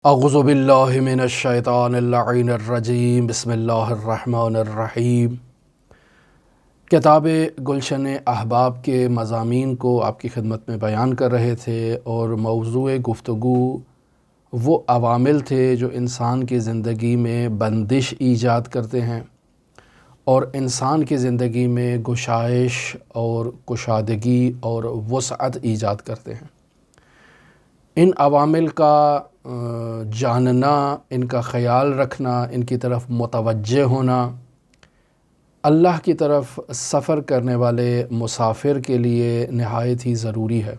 اعوذ باللہ من الشیطان اللعین الرجیم بسم اللہ الرحمن الرحیم۔ کتاب گلشن احباب کے مضامین کو آپ کی خدمت میں بیان کر رہے تھے، اور موضوع گفتگو وہ عوامل تھے جو انسان کی زندگی میں بندش ایجاد کرتے ہیں اور انسان کی زندگی میں گشائش اور کشادگی اور وسعت ایجاد کرتے ہیں۔ ان عوامل کا جاننا، ان کا خیال رکھنا، ان کی طرف متوجہ ہونا اللہ کی طرف سفر کرنے والے مسافر کے لیے نہایت ہی ضروری ہے۔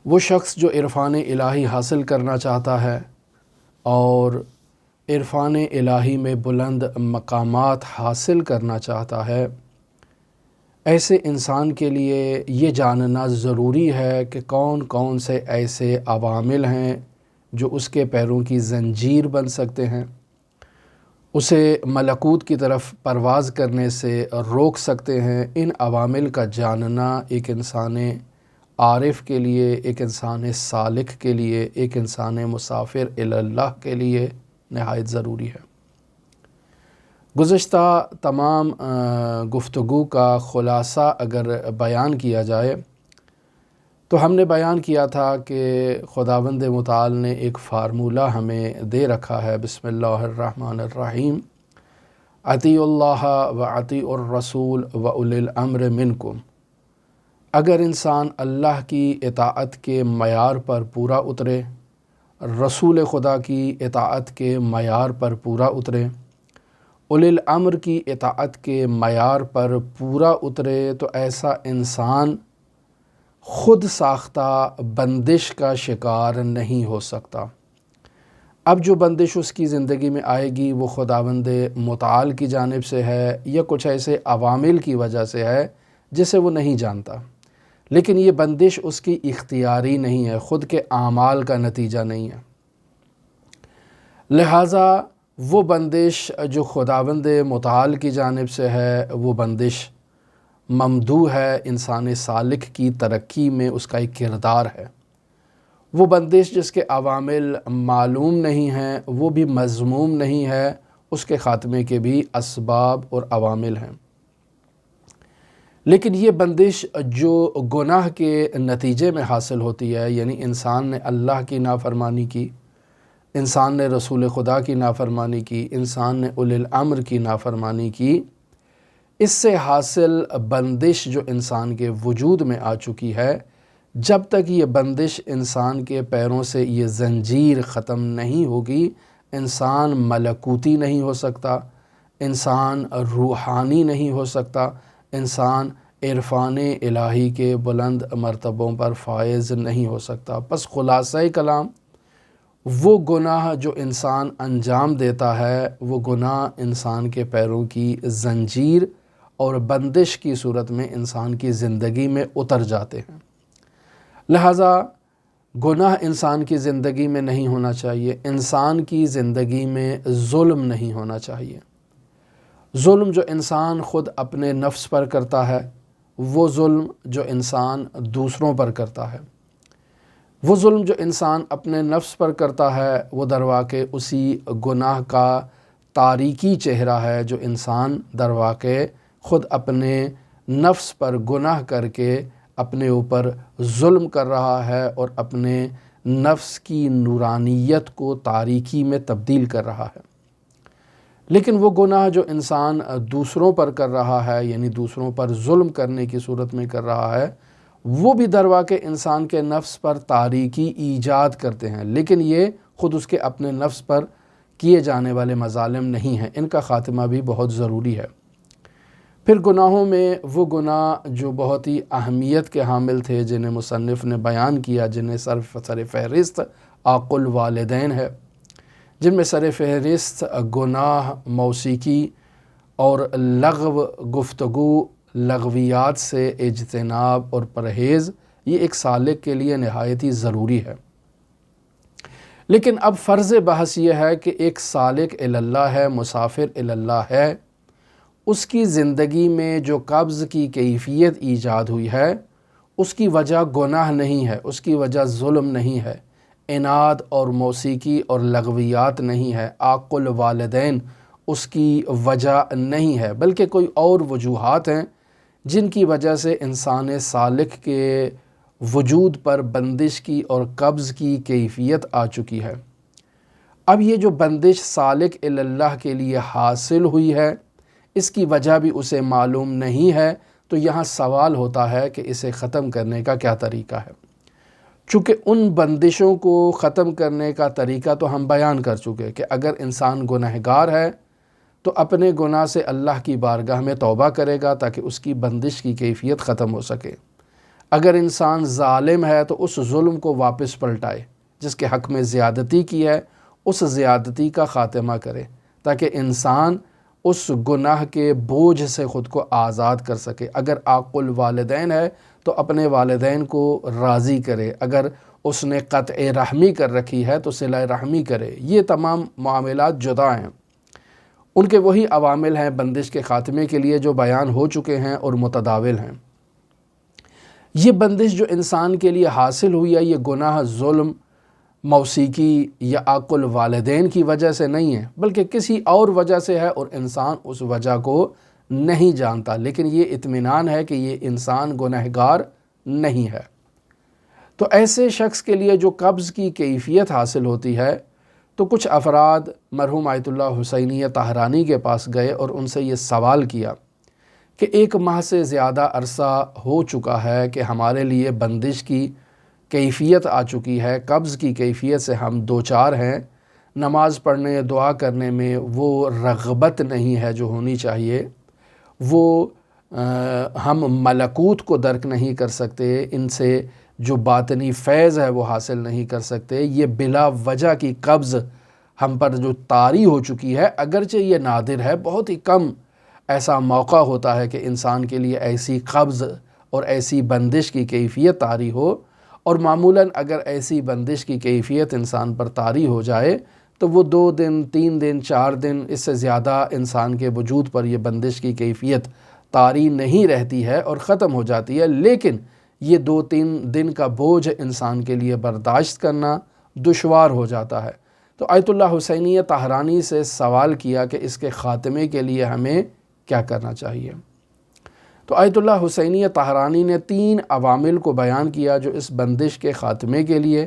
وہ شخص جو عرفان الہی حاصل کرنا چاہتا ہے اور عرفان الہی میں بلند مقامات حاصل کرنا چاہتا ہے، ایسے انسان کے لیے یہ جاننا ضروری ہے کہ کون کون سے ایسے عوامل ہیں جو اس کے پیروں کی زنجیر بن سکتے ہیں، اسے ملکوت کی طرف پرواز کرنے سے روک سکتے ہیں۔ ان عوامل کا جاننا ایک انسان عارف کے لیے، ایک انسان سالک کے لیے، ایک انسان مسافر الی اللہ کے لیے نہایت ضروری ہے۔ گزشتہ تمام گفتگو کا خلاصہ اگر بیان کیا جائے تو ہم نے بیان کیا تھا کہ خداوند متعال نے ایک فارمولہ ہمیں دے رکھا ہے۔ بسم اللہ الرحمن الرحیم۔ اطیعوا اللہ و اطیعوا الرسول و اولی الامر منکم۔ اگر انسان اللہ کی اطاعت کے معیار پر پورا اترے، رسول خدا کی اطاعت کے معیار پر پورا اترے، اولی الامر کی اطاعت کے معیار پر پورا اترے، تو ایسا انسان خود ساختہ بندش کا شکار نہیں ہو سکتا۔ اب جو بندش اس کی زندگی میں آئے گی وہ خداوند متعال کی جانب سے ہے یا کچھ ایسے عوامل کی وجہ سے ہے جسے وہ نہیں جانتا، لیکن یہ بندش اس کی اختیاری نہیں ہے، خود کے اعمال کا نتیجہ نہیں ہے۔ لہٰذا وہ بندش جو خداوند متعال کی جانب سے ہے وہ بندش ممدوح ہے، انسان سالک کی ترقی میں اس کا ایک کردار ہے۔ وہ بندش جس کے عوامل معلوم نہیں ہیں، وہ بھی مذموم نہیں ہے، اس کے خاتمے کے بھی اسباب اور عوامل ہیں۔ لیکن یہ بندش جو گناہ کے نتیجے میں حاصل ہوتی ہے، یعنی انسان نے اللہ کی نافرمانی کی، انسان نے رسول خدا کی نافرمانی کی، انسان نے اولی الامر کی نافرمانی کی، اس سے حاصل بندش جو انسان کے وجود میں آ چکی ہے، جب تک یہ بندش انسان کے پیروں سے یہ زنجیر ختم نہیں ہوگی، انسان ملکوتی نہیں ہو سکتا، انسان روحانی نہیں ہو سکتا، انسان عرفان الہی کے بلند مرتبوں پر فائز نہیں ہو سکتا۔ پس خلاصہ کلام، وہ گناہ جو انسان انجام دیتا ہے، وہ گناہ انسان کے پیروں کی زنجیر اور بندش کی صورت میں انسان کی زندگی میں اتر جاتے ہیں۔ لہٰذا گناہ انسان کی زندگی میں نہیں ہونا چاہیے، انسان کی زندگی میں ظلم نہیں ہونا چاہیے۔ ظلم جو انسان خود اپنے نفس پر کرتا ہے، وہ ظلم جو انسان دوسروں پر کرتا ہے، وہ ظلم جو انسان اپنے نفس پر کرتا ہے، وہ درواقع اسی گناہ کا تاریکی چہرہ ہے جو انسان درواقع خود اپنے نفس پر گناہ کر کے اپنے اوپر ظلم کر رہا ہے اور اپنے نفس کی نورانیت کو تاریکی میں تبدیل کر رہا ہے۔ لیکن وہ گناہ جو انسان دوسروں پر کر رہا ہے، یعنی دوسروں پر ظلم کرنے کی صورت میں کر رہا ہے، وہ بھی درواقع انسان کے نفس پر تاریکی ایجاد کرتے ہیں، لیکن یہ خود اس کے اپنے نفس پر کیے جانے والے مظالم نہیں ہیں، ان کا خاتمہ بھی بہت ضروری ہے۔ پھر گناہوں میں وہ گناہ جو بہت ہی اہمیت کے حامل تھے، جنہیں مصنف نے بیان کیا، جنہیں سر فہرست عاق الوالدین ہے، جن میں سر فہرست گناہ موسیقی اور لغو، گفتگو، لغویات سے اجتناب اور پرہیز، یہ ایک سالک کے لیے نہایت ہی ضروری ہے۔ لیکن اب فرض بحث یہ ہے کہ ایک سالک الی اللہ ہے، مسافر الی اللہ ہے، اس کی زندگی میں جو قبض کی کیفیت ایجاد ہوئی ہے، اس کی وجہ گناہ نہیں ہے، اس کی وجہ ظلم نہیں ہے، اناد اور موسیقی اور لغویات نہیں ہے، عاق الوالدین اس کی وجہ نہیں ہے، بلکہ کوئی اور وجوہات ہیں جن کی وجہ سے انسان سالک کے وجود پر بندش کی اور قبض کی کیفیت آ چکی ہے۔ اب یہ جو بندش سالک اللہ کے لیے حاصل ہوئی ہے، اس کی وجہ بھی اسے معلوم نہیں ہے، تو یہاں سوال ہوتا ہے کہ اسے ختم کرنے کا کیا طریقہ ہے۔ چونکہ ان بندشوں کو ختم کرنے کا طریقہ تو ہم بیان کر چکے کہ اگر انسان گنہگار ہے تو اپنے گناہ سے اللہ کی بارگاہ میں توبہ کرے گا تاکہ اس کی بندش کی کیفیت ختم ہو سکے۔ اگر انسان ظالم ہے تو اس ظلم کو واپس پلٹائے، جس کے حق میں زیادتی کی ہے اس زیادتی کا خاتمہ کرے، تاکہ انسان اس گناہ کے بوجھ سے خود کو آزاد کر سکے۔ اگر عاق الوالدین ہے تو اپنے والدین کو راضی کرے، اگر اس نے قطع رحمی کر رکھی ہے تو صلہ رحمی کرے۔ یہ تمام معاملات جدا ہیں، ان کے وہی عوامل ہیں بندش کے خاتمے کے لیے جو بیان ہو چکے ہیں اور متداول ہیں۔ یہ بندش جو انسان کے لیے حاصل ہوئی ہے، یہ گناہ، ظلم، موسیقی یا عاق الوالدین کی وجہ سے نہیں ہے، بلکہ کسی اور وجہ سے ہے اور انسان اس وجہ کو نہیں جانتا، لیکن یہ اطمینان ہے کہ یہ انسان گنہگار نہیں ہے۔ تو ایسے شخص کے لیے جو قبض کی کیفیت حاصل ہوتی ہے، تو کچھ افراد مرحوم آیت اللہ حسینی طاہرانی کے پاس گئے اور ان سے یہ سوال کیا کہ 1 ماہ سے زیادہ عرصہ ہو چکا ہے کہ ہمارے لیے بندش کی کیفیت آ چکی ہے، قبض کی کیفیت سے ہم دوچار ہیں، نماز پڑھنے، دعا کرنے میں وہ رغبت نہیں ہے جو ہونی چاہیے، وہ ہم ملکوت کو درک نہیں کر سکتے، ان سے جو باطنی فیض ہے وہ حاصل نہیں کر سکتے۔ یہ بلا وجہ کی قبض ہم پر جو طاری ہو چکی ہے، اگرچہ یہ نادر ہے، بہت ہی کم ایسا موقع ہوتا ہے کہ انسان کے لیے ایسی قبض اور ایسی بندش کی کیفیت طاری ہو، اور معمولاً اگر ایسی بندش کی کیفیت انسان پر طاری ہو جائے تو وہ 2 دن، 3 دن، 4 دن، اس سے زیادہ انسان کے وجود پر یہ بندش کی کیفیت طاری نہیں رہتی ہے اور ختم ہو جاتی ہے، لیکن یہ 2-3 دن کا بوجھ انسان کے لیے برداشت کرنا دشوار ہو جاتا ہے۔ تو آیت اللہ حسینی طاہرانی سے سوال کیا کہ اس کے خاتمے کے لیے ہمیں کیا کرنا چاہیے۔ تو آیت اللہ حسینی طاہرانی نے 3 عوامل کو بیان کیا جو اس بندش کے خاتمے کے لیے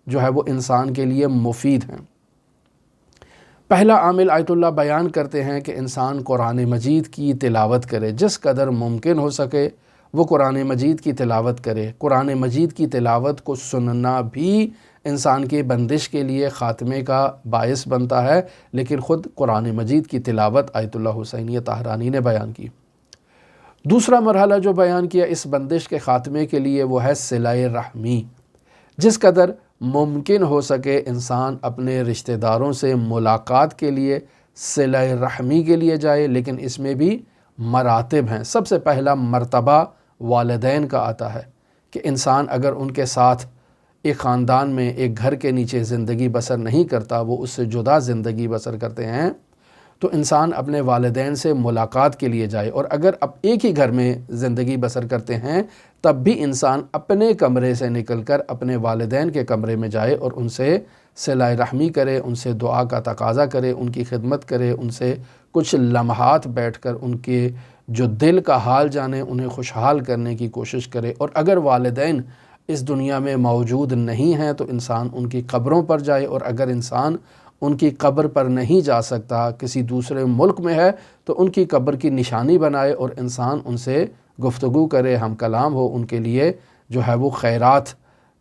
جو ہے وہ انسان کے لیے مفید ہیں۔ پہلا عامل آیت اللہ بیان کرتے ہیں کہ انسان قرآن مجید کی تلاوت کرے، جس قدر ممکن ہو سکے وہ قرآن مجید کی تلاوت کرے۔ قرآن مجید کی تلاوت کو سننا بھی انسان کے بندش کے لیے خاتمے کا باعث بنتا ہے، لیکن خود قرآن مجید کی تلاوت آیت اللہ حسینی طاہرانی نے بیان کی۔ دوسرا مرحلہ جو بیان کیا اس بندش کے خاتمے کے لیے وہ ہے صلہ رحمی، جس قدر ممکن ہو سکے انسان اپنے رشتہ داروں سے ملاقات کے لیے، صلہ رحمی کے لیے جائے، لیکن اس میں بھی مراتب ہیں۔ سب سے پہلا مرتبہ والدین کا آتا ہے کہ انسان اگر ان کے ساتھ ایک خاندان میں ایک گھر کے نیچے زندگی بسر نہیں کرتا، وہ اس سے جدا زندگی بسر کرتے ہیں، تو انسان اپنے والدین سے ملاقات کے لیے جائے، اور اگر اب ایک ہی گھر میں زندگی بسر کرتے ہیں تب بھی انسان اپنے کمرے سے نکل کر اپنے والدین کے کمرے میں جائے اور ان سے صلہ رحمی کرے، ان سے دعا کا تقاضا کرے، ان کی خدمت کرے، ان سے کچھ لمحات بیٹھ کر ان کے جو دل کا حال جانے، انہیں خوشحال کرنے کی کوشش کرے۔ اور اگر والدین اس دنیا میں موجود نہیں ہیں تو انسان ان کی قبروں پر جائے، اور اگر انسان ان کی قبر پر نہیں جا سکتا، کسی دوسرے ملک میں ہے، تو ان کی قبر کی نشانی بنائے اور انسان ان سے گفتگو کرے، ہم کلام ہو، ان کے لیے جو ہے وہ خیرات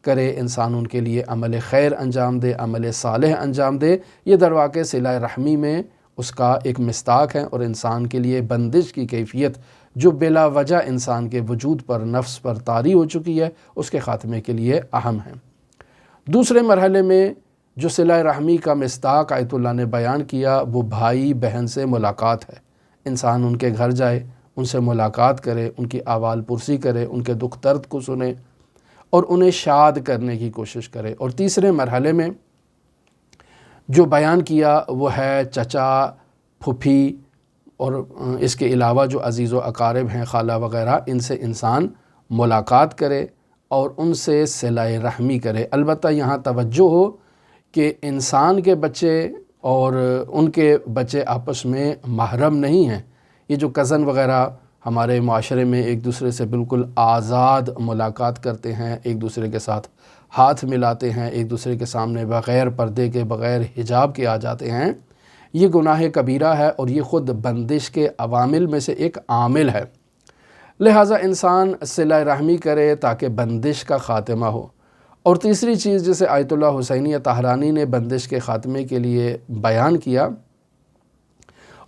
کرے، انسان ان کے لیے عمل خیر انجام دے، عمل صالح انجام دے۔ یہ در واقع صلہ رحمی میں اس کا ایک مصداق ہے، اور انسان کے لیے بندش کی کیفیت جو بلا وجہ انسان کے وجود پر، نفس پر طاری ہو چکی ہے، اس کے خاتمے کے لیے اہم ہے۔ دوسرے مرحلے میں جو صلہ رحمی کا مصداق آیت اللہ نے بیان کیا وہ بھائی بہن سے ملاقات ہے۔ انسان ان کے گھر جائے، ان سے ملاقات کرے، ان کی احوال پرسی کرے، ان کے دکھ درد کو سنے اور انہیں شاد کرنے کی کوشش کرے۔ اور تیسرے مرحلے میں جو بیان کیا وہ ہے چچا، پھوپھی اور اس کے علاوہ جو عزیز و اقارب ہیں، خالہ وغیرہ، ان سے انسان ملاقات کرے اور ان سے صلہ رحمی کرے۔ البتہ یہاں توجہ ہو کہ انسان کے بچے اور ان کے بچے آپس میں محرم نہیں ہیں۔ یہ جو کزن وغیرہ ہمارے معاشرے میں ایک دوسرے سے بالکل آزاد ملاقات کرتے ہیں، ایک دوسرے کے ساتھ ہاتھ ملاتے ہیں، ایک دوسرے کے سامنے بغیر پردے کے، بغیر حجاب کے آ جاتے ہیں، یہ گناہ کبیرہ ہے اور یہ خود بندش کے عوامل میں سے ایک عامل ہے۔ لہٰذا انسان صلہ رحمی کرے تاکہ بندش کا خاتمہ ہو۔ اور تیسری چیز جسے آیت اللہ حسینیہ طاہرانی نے بندش کے خاتمے کے لیے بیان کیا،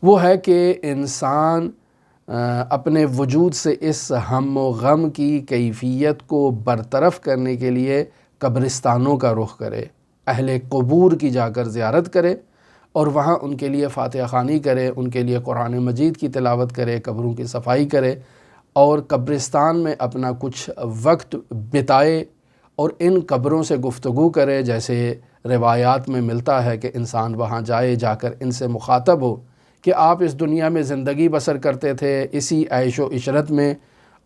وہ ہے کہ انسان اپنے وجود سے اس ہم و غم کی کیفیت کو برطرف کرنے کے لیے قبرستانوں کا رخ کرے، اہل قبور کی جا کر زیارت کرے اور وہاں ان کے لیے فاتحہ خوانی کرے، ان کے لیے قرآن مجید کی تلاوت کرے، قبروں کی صفائی کرے اور قبرستان میں اپنا کچھ وقت بتائے اور ان قبروں سے گفتگو کرے۔ جیسے روایات میں ملتا ہے کہ انسان وہاں جائے، جا کر ان سے مخاطب ہو کہ آپ اس دنیا میں زندگی بسر کرتے تھے، اسی عیش و عشرت میں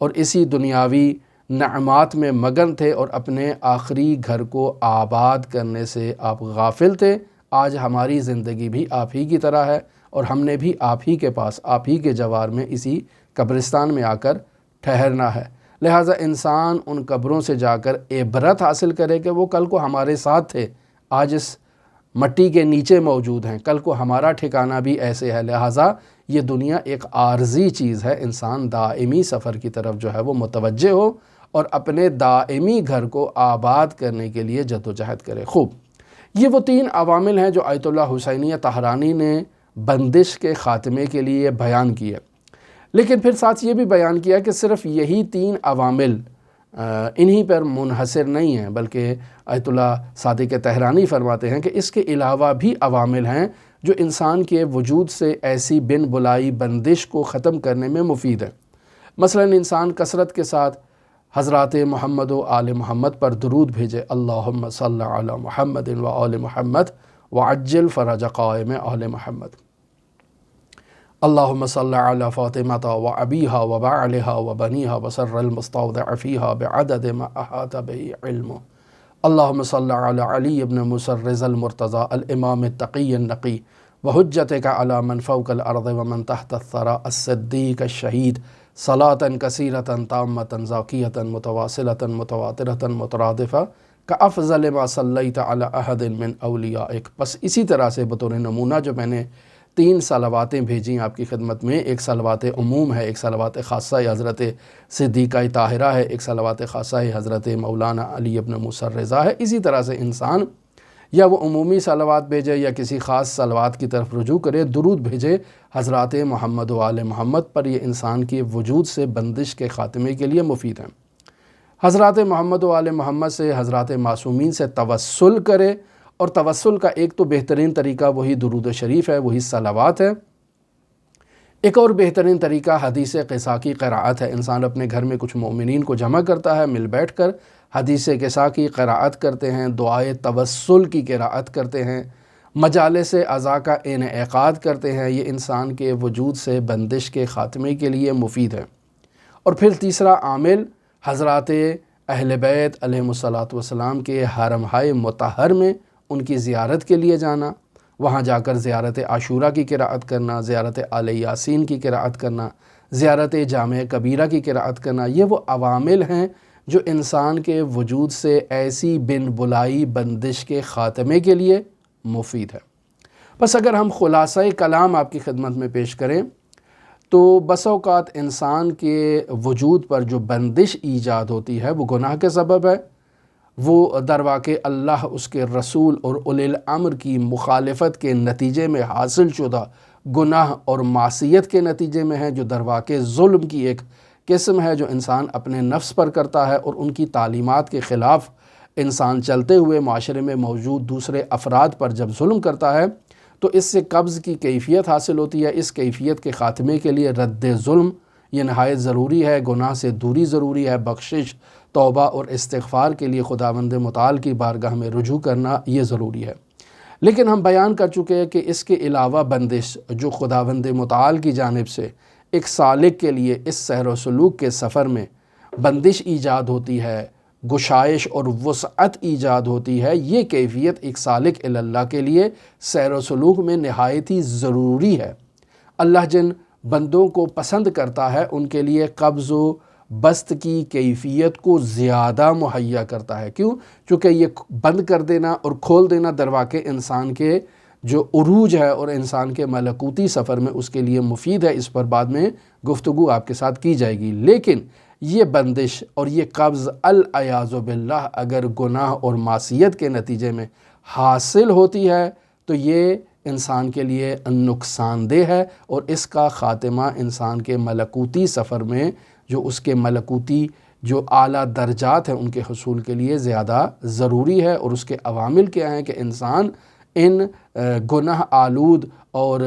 اور اسی دنیاوی نعمات میں مگن تھے اور اپنے آخری گھر کو آباد کرنے سے آپ غافل تھے۔ آج ہماری زندگی بھی آپ ہی کی طرح ہے اور ہم نے بھی آپ ہی کے پاس، آپ ہی کے جوار میں اسی قبرستان میں آ کر ٹھہرنا ہے۔ لہٰذا انسان ان قبروں سے جا کر عبرت حاصل کرے کہ وہ کل کو ہمارے ساتھ تھے، آج اس مٹی کے نیچے موجود ہیں، کل کو ہمارا ٹھکانہ بھی ایسے ہے۔ لہٰذا یہ دنیا ایک عارضی چیز ہے، انسان دائمی سفر کی طرف جو ہے وہ متوجہ ہو اور اپنے دائمی گھر کو آباد کرنے کے لیے جدوجہد کرے۔ خوب، یہ وہ 3 عوامل ہیں جو آیت اللہ حسینیہ طاہرانی نے بندش کے خاتمے کے لیے بیان کیے، لیکن پھر ساتھ یہ بھی بیان کیا کہ صرف یہی 3 عوامل انہی پر منحصر نہیں ہیں، بلکہ آیت اللہ صادق طاہرانی فرماتے ہیں کہ اس کے علاوہ بھی عوامل ہیں جو انسان کے وجود سے ایسی بن بلائی بندش کو ختم کرنے میں مفید ہے۔ مثلا انسان کثرت کے ساتھ حضرات محمد و آل محمد پر درود بھیجے، اللہم صلی علی محمد و آل محمد وعجل فرج قائم آل محمد، اللہم صلی علی فاطمہ و ابیہا و بعلہا و بنیہا وسر المستودع فیہا بعدد ما احاط بہ علمہ، اللہم صلی علی علی ابن مسرز المرتضی الامام التقی النقی وحجتک علی من فوق الارض ومن تحت الثری الصدیق الشہید صلاة کثیرة تامة زاکیة متواصلة متواترة مترادفة کافضل ما صلیت علی احد من اولیائک۔ بس اسی طرح سے بطور نمونہ جو میں نے 3 صلواتیں بھیجیں آپ کی خدمت میں، ایک صلوات عموم ہے، ایک صلوات خاصہ حضرت صدیقہ طاہرہ ہے، ایک صلوات خاصہ حضرت مولانا علی ابن موسیٰ الرضا ہے۔ اسی طرح سے انسان یا وہ عمومی صلوات بھیجے یا کسی خاص صلوات کی طرف رجوع کرے، درود بھیجے حضرات محمد و آل محمد پر، یہ انسان کے وجود سے بندش کے خاتمے کے لیے مفید ہیں۔ حضرات محمد و آل محمد سے، حضرات معصومین سے توسل کرے، اور توسل کا ایک تو بہترین طریقہ وہی درود شریف ہے، وہی صلوات ہے۔ ایک اور بہترین طریقہ حدیث قصہ کی قراءت ہے۔ انسان اپنے گھر میں کچھ مومنین کو جمع کرتا ہے، مل بیٹھ کر حدیث قصہ کی قراءت کرتے ہیں، دعائے توسل کی قراءت کرتے ہیں، مجالس عزا کا انعقاد کرتے ہیں۔ یہ انسان کے وجود سے بندش کے خاتمے کے لیے مفید ہے۔ اور پھر تیسرا عامل حضرات اہل بیت علیہم الصلاۃ والسلام کے حرمہائے مطہر میں ان کی زیارت کے لیے جانا، وہاں جا کر زیارت عاشورہ کی قراءت کرنا، زیارت آل یاسین کی قراءت کرنا، زیارت جامع کبیرہ کی قراءت کرنا، یہ وہ عوامل ہیں جو انسان کے وجود سے ایسی بن بلائی بندش کے خاتمے کے لیے مفید ہے۔ بس اگر ہم خلاصہ کلام آپ کی خدمت میں پیش کریں تو بس اوقات انسان کے وجود پر جو بندش ایجاد ہوتی ہے وہ گناہ کے سبب ہے، وہ درواقع اللہ، اس کے رسول اور اولی الامر کی مخالفت کے نتیجے میں حاصل شدہ گناہ اور معصیت کے نتیجے میں ہے، جو درواقع ظلم کی ایک قسم ہے جو انسان اپنے نفس پر کرتا ہے، اور ان کی تعلیمات کے خلاف انسان چلتے ہوئے معاشرے میں موجود دوسرے افراد پر جب ظلم کرتا ہے تو اس سے قبض کی کیفیت حاصل ہوتی ہے۔ اس کیفیت کے خاتمے کے لیے رد ظلم یہ نہایت ضروری ہے، گناہ سے دوری ضروری ہے، بخشش، توبہ اور استغفار کے لیے خداوند متعال کی بارگاہ میں رجوع کرنا یہ ضروری ہے۔ لیکن ہم بیان کر چکے ہیں کہ اس کے علاوہ بندش جو خداوند متعال کی جانب سے ایک سالک کے لیے اس سیر و سلوک کے سفر میں بندش ایجاد ہوتی ہے، گشائش اور وسعت ایجاد ہوتی ہے، یہ کیفیت ایک سالک اللہ کے لیے سیر و سلوک میں نہایت ہی ضروری ہے۔ اللہ جن بندوں کو پسند کرتا ہے ان کے لیے قبض و بسط کی کیفیت کو زیادہ مہیا کرتا ہے۔ کیوں؟ چونکہ یہ بند کر دینا اور کھول دینا درواقع انسان کے جو عروج ہے اور انسان کے ملکوتی سفر میں اس کے لیے مفید ہے۔ اس پر بعد میں گفتگو آپ کے ساتھ کی جائے گی۔ لیکن یہ بندش اور یہ قبض العیاذ باللہ اگر گناہ اور معصیت کے نتیجے میں حاصل ہوتی ہے تو یہ انسان کے لیے نقصان دہ ہے، اور اس کا خاتمہ انسان کے ملکوتی سفر میں جو اس کے ملکوتی جو اعلیٰ درجات ہیں ان کے حصول کے لیے زیادہ ضروری ہے۔ اور اس کے عوامل کیا ہیں کہ انسان ان گناہ آلود اور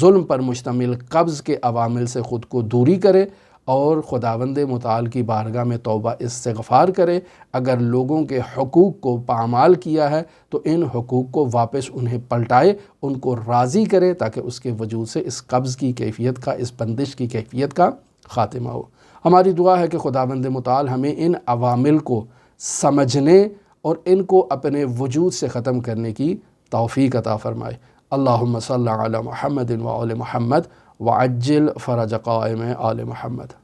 ظلم پر مشتمل قبض کے عوامل سے خود کو دوری کرے اور خداوند متعال کی بارگاہ میں توبہ استغفار کرے۔ اگر لوگوں کے حقوق کو پامال کیا ہے تو ان حقوق کو واپس انہیں پلٹائے، ان کو راضی کرے، تاکہ اس کے وجود سے اس قبض کی کیفیت کا، اس بندش کی کیفیت کا خاتمہ ہو۔ ہماری دعا ہے کہ خداوند متعال ہمیں ان عوامل کو سمجھنے اور ان کو اپنے وجود سے ختم کرنے کی توفیق عطا فرمائے۔ اللہم صلی علی محمد و آل محمد وعجل فرج قائم آل محمد۔